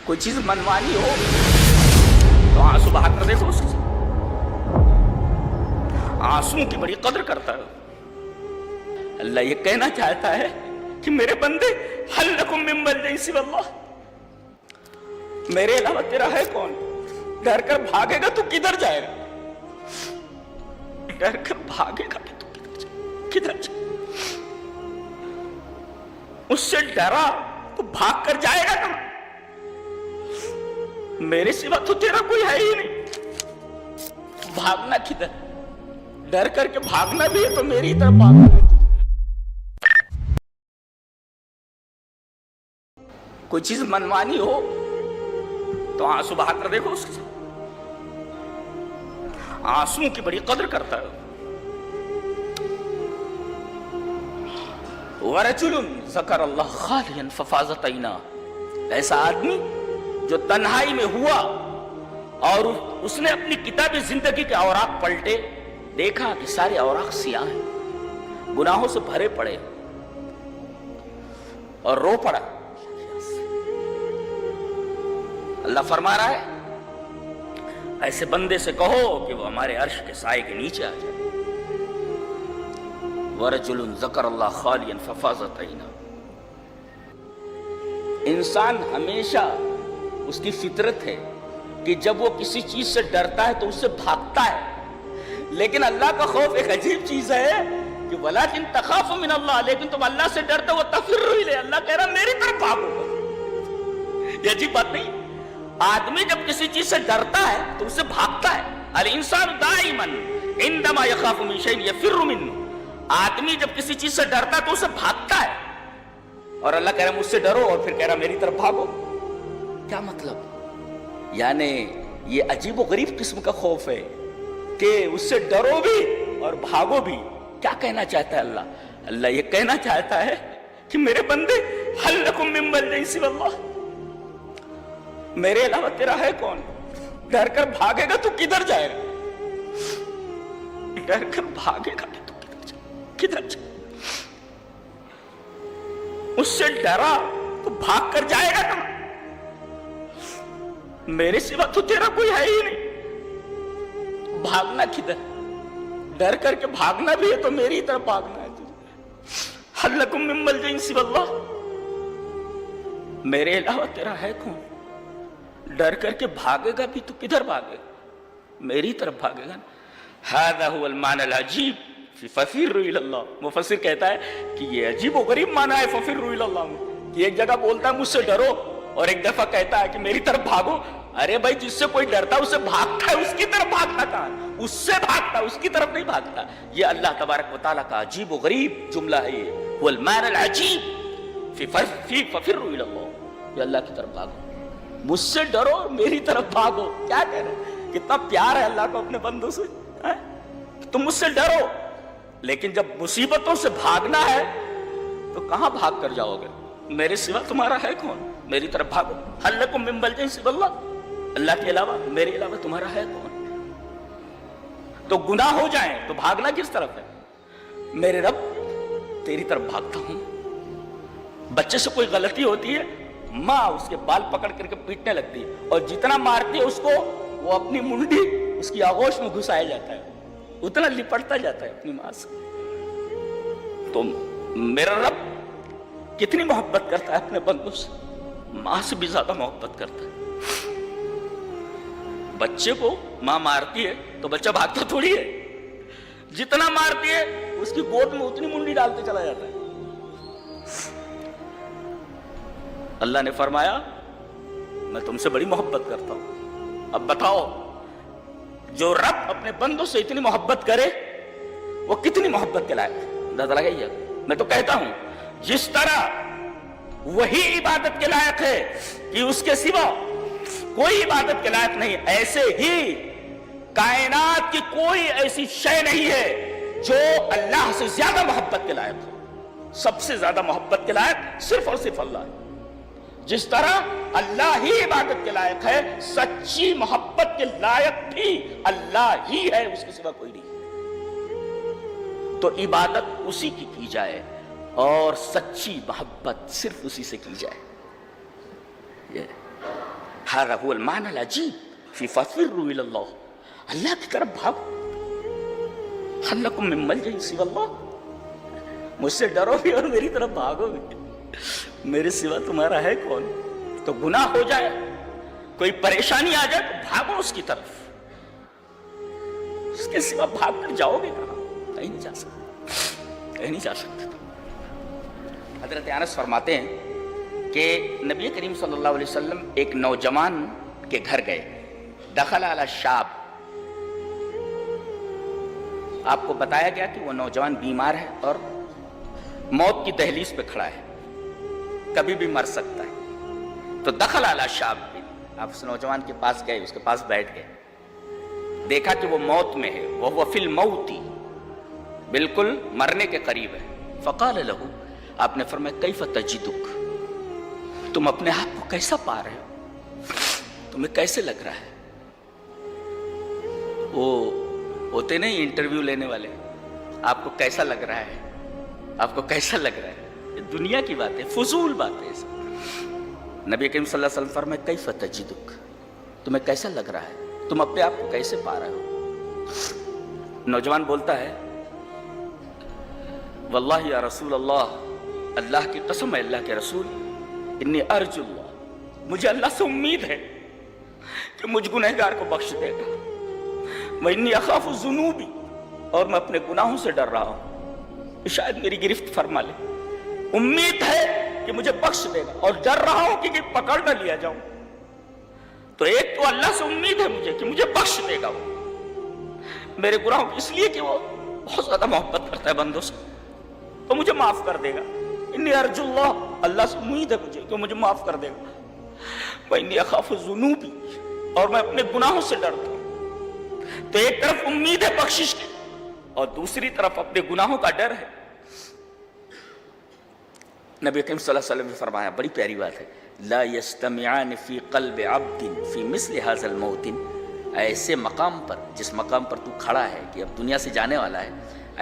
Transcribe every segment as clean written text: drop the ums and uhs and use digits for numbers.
کوئی چیز منوانی ہو تو آنسو بہا کر دیکھو اس کے ساتھ. آنسو کی بڑی قدر کرتا ہے اللہ. یہ کہنا چاہتا ہے کہ میرے بندے حل لکم من ملجأ سوی اللہ، میرے علاوہ تیرا ہے کون؟ ڈر کر بھاگے گا تو کدھر جائے گا؟ ڈر کر بھاگے گا کہ تو کدھر جائے؟ اس سے ڈرا تو بھاگ کر جائے گا کہاں؟ میرے سوا تو تیرا کوئی ہے ہی نہیں، بھاگنا کدھر؟ ڈر کر کے بھاگنا بھی ہے تو میری طرف بھاگنا ہے. کوئی چیز منوانی ہو تو آنسو بہا کر دیکھو اس کے ساتھ. آنسو کی بڑی قدر کرتا ہے. وَرَجُلٌ ذَكَرَ اللَّهَ خَالِيًا فَفَاضَتْ عَيْنَاهُ، ایسا آدمی جو تنہائی میں ہوا اور اس نے اپنی کتاب زندگی کے اوراق پلٹے، دیکھا کہ سارے اوراق سیاہ ہیں، گناہوں سے بھرے پڑے اور رو پڑا. اللہ فرما رہا ہے ایسے بندے سے کہو کہ وہ ہمارے عرش کے سائے کے نیچے آ جائے. وَرَجُلٌ ذَكَرَ اللَّهَ خَالِيًا فَفَاضَتْ عَيْنَاهُ. انسان ہمیشہ اس کی فطرت ہے کہ جب وہ کسی چیز سے ڈرتا ہے تو اس سے بھاگتا ہے، لیکن اللہ کا خوف ایک عجیب چیز ہے کہ وَلَكِن تَخَافُ مِنَ اللَّهِ، لیکن تم اللہ سے ڈرتے ہو تَفِرُّ إِلَيْهِ، اللہ کہہ رہا میری طرف بھاگو. یہ عجیب بات نہیں؟ آدمی جب کسی چیز سے ڈرتا ہے تو اس سے بھاگتا ہے. الانسان دائما عندما يخاف من شيء يفر منه، آدمی جب کسی چیز سے ڈرتا ہے تو اسے بھاگتا ہے. اور اللہ کہہ رہا مجھ سے ڈرو اور پھر کہہ رہا میری طرف بھاگو. کیا مطلب؟ یعنی یہ عجیب و غریب قسم کا خوف ہے کہ اس سے ڈرو بھی اور بھاگو بھی. کیا کہنا چاہتا ہے اللہ؟ اللہ یہ کہنا چاہتا ہے کہ میرے بندے حل لکم من ملجأ سوی اللہ، میرے علاوہ تیرا ہے کون؟ ڈر کر بھاگے گا تو کدھر جائے گا؟ ڈر کر بھاگے گا کہ تو کدھر جائے؟ اس سے ڈرا تو بھاگ کر جائے گا کہاں؟ میرے سوا تو تیرا کوئی ہے ہی نہیں، بھاگنا کدھر؟ ڈر کر کے بھاگنا بھی ہے تو میری طرف بھاگنا ہے. حل لکم من ملجأ سوی اللہ، میرے علاوہ تیرا ہے کون؟ ڈر کر کے بھاگے گا بھی تو کدھر بھاگے گا؟ میری طرف بھاگے گا. هذا هو المعنى العجیب فی ففروا الی اللہ. مفسر کہتا ہے کہ یہ عجیب و غریب معنی ہے ففروا الی اللہ میں، کہ ایک جگہ بولتا ہے مجھ سے ڈرو اور ایک دفعہ کہتا ہے کہ میری طرف بھاگو. ارے بھائی جس سے کوئی ڈرتا ہے اسے بھاگتا ہے، اس کی طرف بھاگتا کہاں؟ اس سے بھاگتا، اس کی طرف نہیں بھاگتا. یہ اللہ تبارک و تعالیٰ کا عجیب و غریب جملہ ہے. یہ هو المعنى العجیب فی ففروا الی اللہ، یہ اللہ کی طرف بھاگو، مجھ سے ڈرو میری طرف بھاگو. کیا کہہ رہے؟ کتنا پیار ہے اللہ کو اپنے بندوں سے. تم مجھ سے ڈرو، لیکن جب مصیبتوں سے بھاگنا ہے تو کہاں بھاگ کر جاؤ گے؟ میرے سوا تمہارا ہے کون؟ میری طرف بھاگو. حل لکم من ملجأ سوی اللہ، اللہ کے علاوہ میرے علاوہ تمہارا ہے کون؟ تو گناہ ہو جائیں تو بھاگنا کس طرف ہے؟ میرے رب تیری طرف بھاگتا ہوں. بچے سے کوئی غلطی ہوتی ہے، ماں اس کے بال پکڑ کر کے پیٹنے لگتی ہے اور جتنا مارتی ہے اس کو وہ اپنی منڈی اس کی آغوش میں گھسایا جاتا ہے، اتنا لپٹتا جاتا ہے اپنی ماں سے. تو میرا رب کتنی محبت کرتا ہے اپنے بندوں سے، ماں سے بھی زیادہ محبت کرتا ہے. بچے کو ماں مارتی ہے تو بچہ بھاگتا تھوڑی ہے، جتنا مارتی ہے اس کی گود میں اتنی منڈی ڈالتے چلا جاتا ہے. اللہ نے فرمایا میں تم سے بڑی محبت کرتا ہوں. اب بتاؤ جو رب اپنے بندوں سے اتنی محبت کرے وہ کتنی محبت کے لائق ہے؟ اندازہ لگائیے. میں تو کہتا ہوں جس طرح وہی عبادت کے لائق ہے کہ اس کے سوا کوئی عبادت کے لائق نہیں، ایسے ہی کائنات کی کوئی ایسی شے نہیں ہے جو اللہ سے زیادہ محبت کے لائق ہو. سب سے زیادہ محبت کے لائق صرف اور صرف اللہ ہے. جس طرح اللہ ہی عبادت کے لائق ہے، سچی محبت کے لائق بھی اللہ ہی ہے، اس کے سوا کوئی نہیں. تو عبادت اسی کی جائے اور سچی محبت صرف اسی سے کی جائے. یہ ھذا ھو المعنى العجیب فی ففروا الی اللہ، اللہ کی طرف بھاگو. ھل لکم من ملجأ سوی اللہ، مجھ سے ڈرو بھی اور میری طرف بھاگو بھی. میرے سوا تمہارا ہے کون؟ تو گناہ ہو جائے، کوئی پریشانی آ جائے تو بھاگو اس کی طرف. اس کے سوا بھاگ کر جاؤ گے کہاں؟ کہیں نہیں جا سکتے، کہیں نہیں جا سکتے. حضرت انس فرماتے ہیں کہ نبی کریم صلی اللہ علیہ وسلم ایک نوجوان کے گھر گئے. دخل علی شاب، آپ کو بتایا گیا کہ وہ نوجوان بیمار ہے اور موت کی دہلیز پہ کھڑا ہے، کبھی بھی مر سکتا ہے. تو دخل علی شاب، آپ اس نوجوان کے پاس گئے، اس کے پاس بیٹھ گئے، دیکھا کہ وہ موت میں ہے، وہ فی الموت، بالکل مرنے کے قریب ہے. فقال له، آپ نے فرمایا کیف تجدک، تم اپنے آپ کو کیسا پا رہے ہو، تمہیں کیسے لگ رہا ہے؟ وہ ہوتے نہیں انٹرویو لینے والے، آپ کو کیسا لگ رہا ہے، آپ کو کیسا لگ رہا ہے؟ یہ دنیا کی بات ہے، فضول بات ہے. نبی کریم صلی اللہ علیہ وسلم فرمائے کیف تجدک، تمہیں کیسا لگ رہا ہے، تم اپنے آپ کو کیسے پا رہے ہو؟ نوجوان بولتا ہے واللہ یا رسول اللہ، اللہ کی قسم ہے اللہ کے رسول، انی ارجو اللہ، مجھے اللہ سے امید ہے کہ مجھ گنہگار کو بخش دے گا. وانی اخاف ذنوبی، اور میں اپنے گناہوں سے ڈر رہا ہوں شاید میری گرفت فرما لے. امید ہے کہ مجھے بخش دے گا اور ڈر رہا ہوں کہ پکڑ نہ لیا جاؤں. تو ایک تو اللہ سے امید ہے مجھے کہ مجھے بخش دے گا وہ میرے گناہوں، اس لیے کہ وہ بہت زیادہ محبت کرتا ہے بندوں سے، تو مجھے معاف کر دے گا. انی ارجو اللہ، اللہ سے امید ہے مجھے کہ مجھے معاف کر دے گا. وانی اخاف ذنوبی، اور میں اپنے گناہوں سے ڈرتا ہوں. تو ایک طرف امید ہے بخشش کی اور دوسری طرف اپنے گناہوں کا ڈر ہے. نبی کریم صلی اللہ علیہ وسلم نے فرمایا، بڑی پیاری بات ہے، لا یجتمعان فی قلب عبد فی مثل ھذا الموت، ایسے مقام پر، جس مقام پر تو کھڑا ہے کہ اب دنیا سے جانے والا ہے،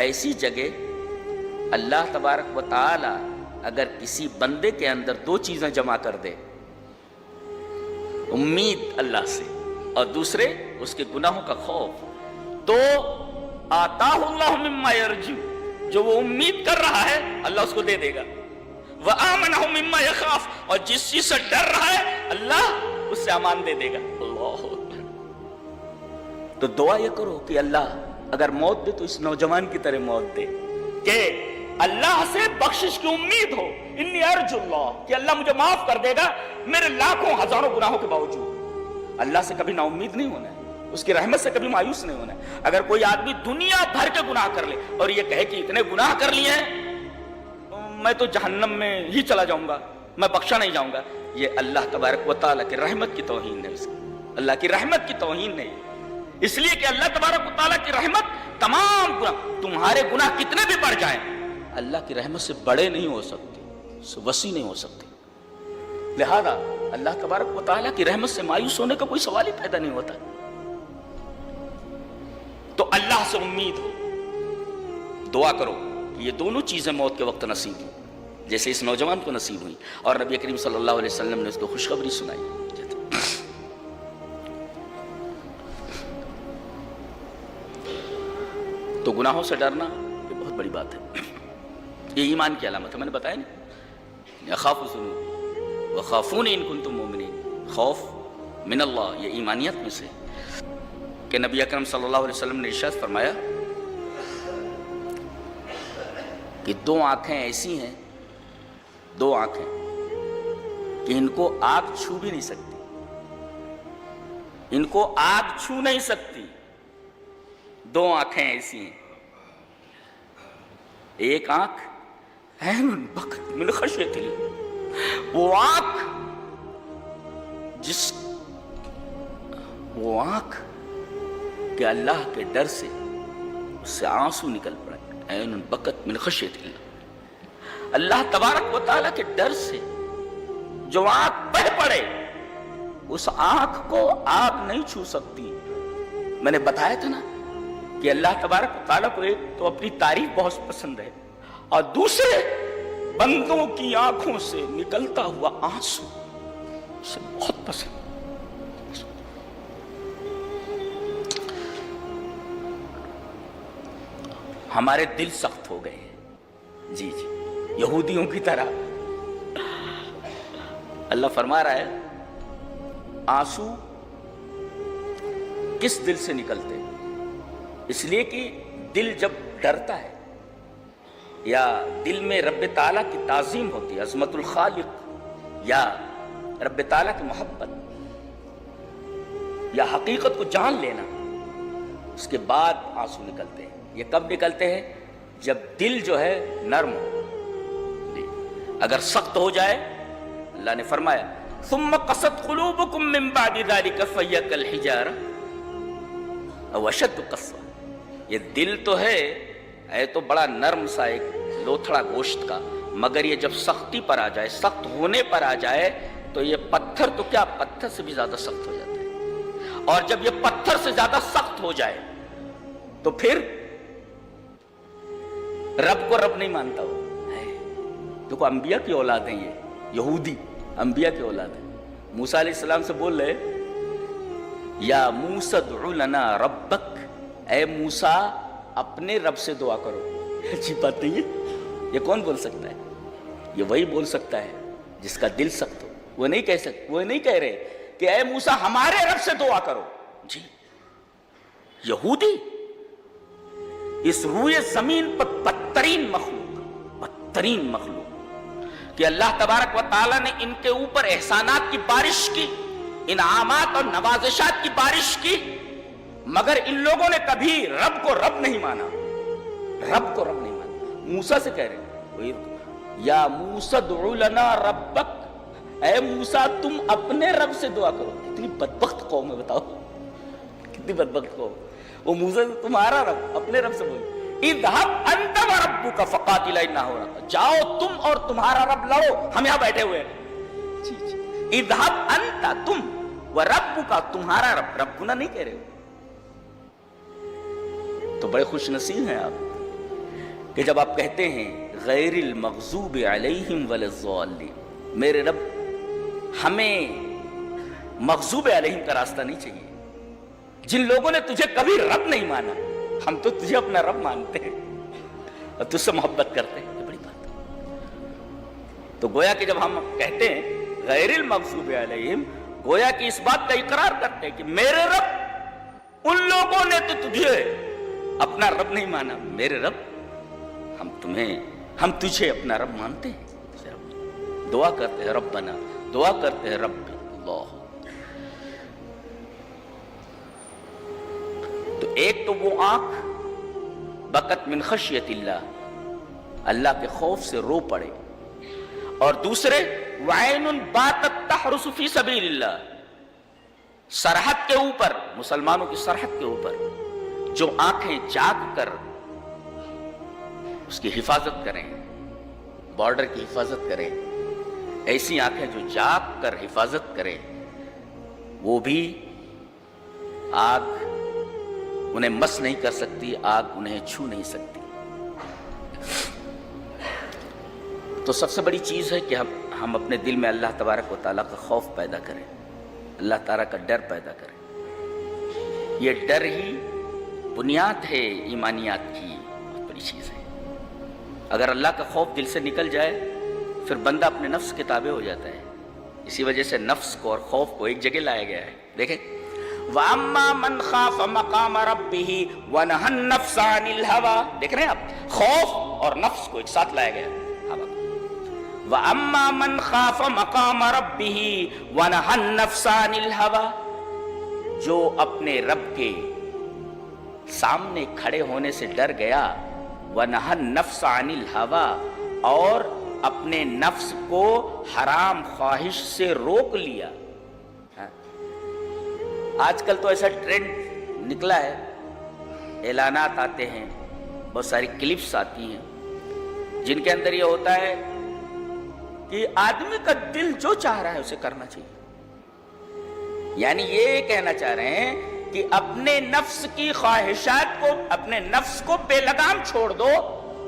ایسی جگہ اللہ تبارک و تعالی اگر کسی بندے کے اندر دو چیزیں جمع کر دے، امید اللہ سے اور دوسرے اس کے گناہوں کا خوف، تو آتاہ اللہ مما یرجو، جو وہ امید کر رہا ہے اللہ اس کو دے دے گا. وآمنہ مما یخاف، اور جس چیز سے ڈر رہا ہے اللہ اس سے امان دے دے گا. اللہ اکبر. تو دعا یہ کرو کہ اللہ اگر موت دے تو اس نوجوان کی طرح موت دے، کہ اللہ سے بخشش کی امید ہو. انی ارجو اللہ، کہ اللہ مجھے معاف کر دے گا میرے لاکھوں ہزاروں گناہوں کے باوجود. اللہ سے کبھی نا امید نہیں ہونا ہے، اس کی رحمت سے کبھی مایوس نہیں ہونا ہے. اگر کوئی آدمی دنیا بھر کے گناہ کر لے اور یہ کہے کہ اتنے گناہ کر لیے ہیں میں تو جہنم میں ہی چلا جاؤں گا، میں بخشا نہیں جاؤں گا، یہ اللہ تبارک و تعالیٰ کی رحمت کی توہین ہے. اس کی اللہ کی رحمت کی توہین نہیں، اس لیے کہ اللہ تبارک و تعالیٰ کی رحمت تمام گناہ، تمہارے گناہ کتنے بھی بڑھ جائیں اللہ کی رحمت سے بڑے نہیں ہو سکتے، وسیع نہیں ہو سکتے. لہذا اللہ تبارک و تعالیٰ کی رحمت سے مایوس ہونے کا کوئی سوال ہی پیدا نہیں ہوتا. تو اللہ سے امید ہو، دعا کرو کہ یہ دونوں چیزیں موت کے وقت نصیب ہوں جیسے اس نوجوان کو نصیب ہوئی، اور نبی کریم صلی اللہ علیہ وسلم نے اس کو خوشخبری سنائی. تو گناہوں سے ڈرنا یہ بہت بڑی بات ہے، یہ ایمان کی علامت ہے. میں نے بتایا نا، اخاف ذنوب وخافون ان کنتم مؤمنین، خوف من اللہ یہ ایمانیت میں سے، کہ نبی اکرم صلی اللہ علیہ وسلم نے ارشاد فرمایا کہ دو آنکھیں ایسی ہیں، دو آنکھیں کہ ان کو آگ چھو بھی نہیں سکتی، ان کو آگ چھو نہیں سکتی. دو آنکھیں ایسی ہیں، ایک آنکھ عین بکت من خشیت اللہ، وہ آنکھ کہ اللہ کے ڈر سے اس سے آنسو نکل پڑے، عین بکت من خشیت اللہ، اللہ تبارک و تعالیٰ کے ڈر سے جو آنکھ بہہ پڑے اس آنکھ کو آگ نہیں چھو سکتی. میں نے بتایا تھا نا کہ اللہ تبارک و تعالیٰ کو ایک تو اپنی تعریف بہت پسند ہے، اور دوسرے بندوں کی آنکھوں سے نکلتا ہوا آنسو اسے بہت پسند. ہمارے دل سخت ہو گئے ہیں، جی جی یہودیوں کی طرح۔ اللہ فرما رہا ہے آنسو کس دل سے نکلتے؟ اس لیے کہ دل جب ڈرتا ہے یا دل میں رب تعالیٰ کی تعظیم ہوتی ہے، عظمت الخالق یا رب تعالیٰ کی محبت یا حقیقت کو جان لینا، اس کے بعد آنسو نکلتے ہیں۔ یہ کب نکلتے ہیں؟ جب دل جو ہے نرم ہو۔ اگر سخت ہو جائے، اللہ نے فرمایا ثم قست قلوبکم من بعد ذلک فہی کالحجارہ او اشد قسوہ۔ یہ دل تو ہے تو بڑا نرم سا ایک لوتھڑا گوشت کا، مگر یہ جب سختی پر آ جائے، سخت ہونے پر آ جائے تو یہ پتھر تو کیا، پتھر سے بھی زیادہ سخت ہو جاتا ہے۔ اور جب یہ پتھر سے زیادہ سخت ہو جائے تو پھر رب کو رب نہیں مانتا ہو۔ دیکھو انبیاء کی اولاد ہیں، یہ یہودی انبیاء کی اولاد ہیں۔ موسیٰ علیہ السلام سے بول رہے یا موسیٰ ادع لنا ربک، اے موسیٰ اپنے رب سے دعا کرو۔ اچھی بات نہیں ہے؟ یہ کون بول سکتا ہے؟ یہ وہی بول سکتا ہے جس کا دل سخت ہو۔ وہ نہیں کہہ سکتے، وہ نہیں کہہ رہے کہ اے موسیٰ ہمارے رب سے دعا کرو۔ جی یہودی اس روئے زمین پر بدترین مخلوق کہ اللہ تبارک و تعالیٰ نے ان کے اوپر احسانات کی بارش کی، انعامات اور نوازشات کی بارش کی، مگر ان لوگوں نے کبھی رب کو رب نہیں مانا، رب کو رب نہیں مانا۔ موسیٰ سے کہہ رہے یا موسیٰ ادع لنا ربک، اے موسیٰ تم اپنے رب سے دعا کرو۔ کتنی بدبخت قوم ہے، بتاؤ کتنی بدبخت قوم۔ وہ موسیٰ تمہارا رب، اپنے رب سے بولے اذهب انت وربک فقاتلا انہا ہو رہا، جاؤ تم اور تمہارا رب لڑو، ہم یہاں بیٹھے ہوئے ہیں۔ اذهب انت، تم، وربک، تمہارا رب، ربنا نہیں کہہ رہے ہو۔ تو بڑے خوش نصیب ہیں آپ کہ جب آپ کہتے ہیں غیر المغضوب علیہم ولا الضالین، میرے رب ہمیں مغضوب علیہم کا راستہ نہیں چاہیے۔ جن لوگوں نے تجھے کبھی رب نہیں مانا، ہم تو تجھے اپنا رب مانتے ہیں اور تجھ سے محبت کرتے ہیں، یہ بڑی بات ہے۔ تو گویا کہ جب ہم کہتے ہیں غیر المغضوب علیہم، گویا کہ اس بات کا اقرار کرتے ہیں کہ میرے رب، ان لوگوں نے تو تجھے اپنا رب نہیں مانا، میرے رب ہم تجھے اپنا رب مانتے ہیں۔ دعا کرتے ہیں ربنا، دعا کرتے ہیں رب اللہ۔ تو ایک تو وہ آنکھ بکت من خشیت اللہ، اللہ کے خوف سے رو پڑے، اور دوسرے وعین باتت تحرس فی سبیل اللہ، سرحد کے اوپر، مسلمانوں کی سرحد کے اوپر جو آنکھیں جاگ کر اس کی حفاظت کریں، بارڈر کی حفاظت کریں، ایسی آنکھیں جو جاگ کر حفاظت کریں، وہ بھی آگ انہیں مس نہیں کر سکتی، آگ انہیں چھو نہیں سکتی۔ تو سب سے بڑی چیز ہے کہ ہم اپنے دل میں اللہ تبارک و تعالیٰ کا خوف پیدا کریں، اللہ تعالیٰ کا ڈر پیدا کریں۔ یہ ڈر ہی بنیاد ہے ایمانیات کی، بہت بڑی چیز ہے۔ اگر اللہ کا خوف دل سے نکل جائے پھر بندہ اپنے نفس کے تابع ہو جاتا ہے۔ اسی وجہ سے نفس کو اور خوف کو ایک جگہ لایا گیا ہے۔ دیکھیں وَأَمَّا مَنْ خَافَ مَقَامَ رَبِّهِ وَنَهَى النَّفْسَ عَنِ الْهَوَىٰ، دیکھ رہے ہیں آپ، خوف اور نفس کو ایک ساتھ لایا گیا ہے۔ وَأَمَّا مَنْ خَافَ مَقَامَ رَبِّهِ وَنَهَى النَّفْسَ عَنِ الْهَوَىٰ، جو اپنے رب کے سامنے کھڑے ہونے سے ڈر گیا، وَنَهَى النَّفْسَ عَنِ الْهَوَىٰ، اور اپنے نفس کو حرام خواہش سے روک لیا۔ آج کل تو ایسا ٹرینڈ نکلا ہے، اعلانات آتے ہیں، بہت ساری کلپس آتی ہیں جن کے اندر یہ ہوتا ہے کہ آدمی کا دل جو چاہ رہا ہے اسے کرنا چاہیے۔ یعنی یہ کہنا چاہ رہے ہیں کہ اپنے نفس کی خواہشات کو، اپنے نفس کو بے لگام چھوڑ دو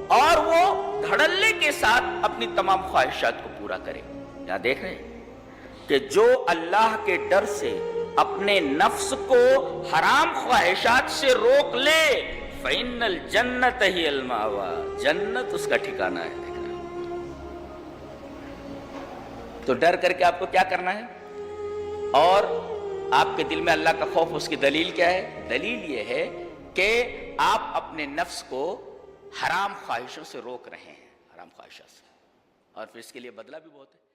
اور وہ دھڑلے کے ساتھ اپنی تمام خواہشات کو پورا کرے۔ یہاں دیکھ رہے ہیں کہ جو اللہ کے ڈر سے اپنے نفس کو حرام خواہشات سے روک لے، فَإِنَّ الْجَنَّةَ هِيَ الْمَأْوَىٰ، جنت اس کا ٹھکانہ ہے. دیکھ رہے ہو؟ تو ڈر کر کے آپ کو کیا کرنا ہے؟ اور آپ کے دل میں اللہ کا خوف، اس کی دلیل کیا ہے؟ دلیل یہ ہے کہ آپ اپنے نفس کو حرام خواہشوں سے روک رہے ہیں، حرام خواہشات سے، اور پھر اس کے لیے بدلہ بھی بہت ہے.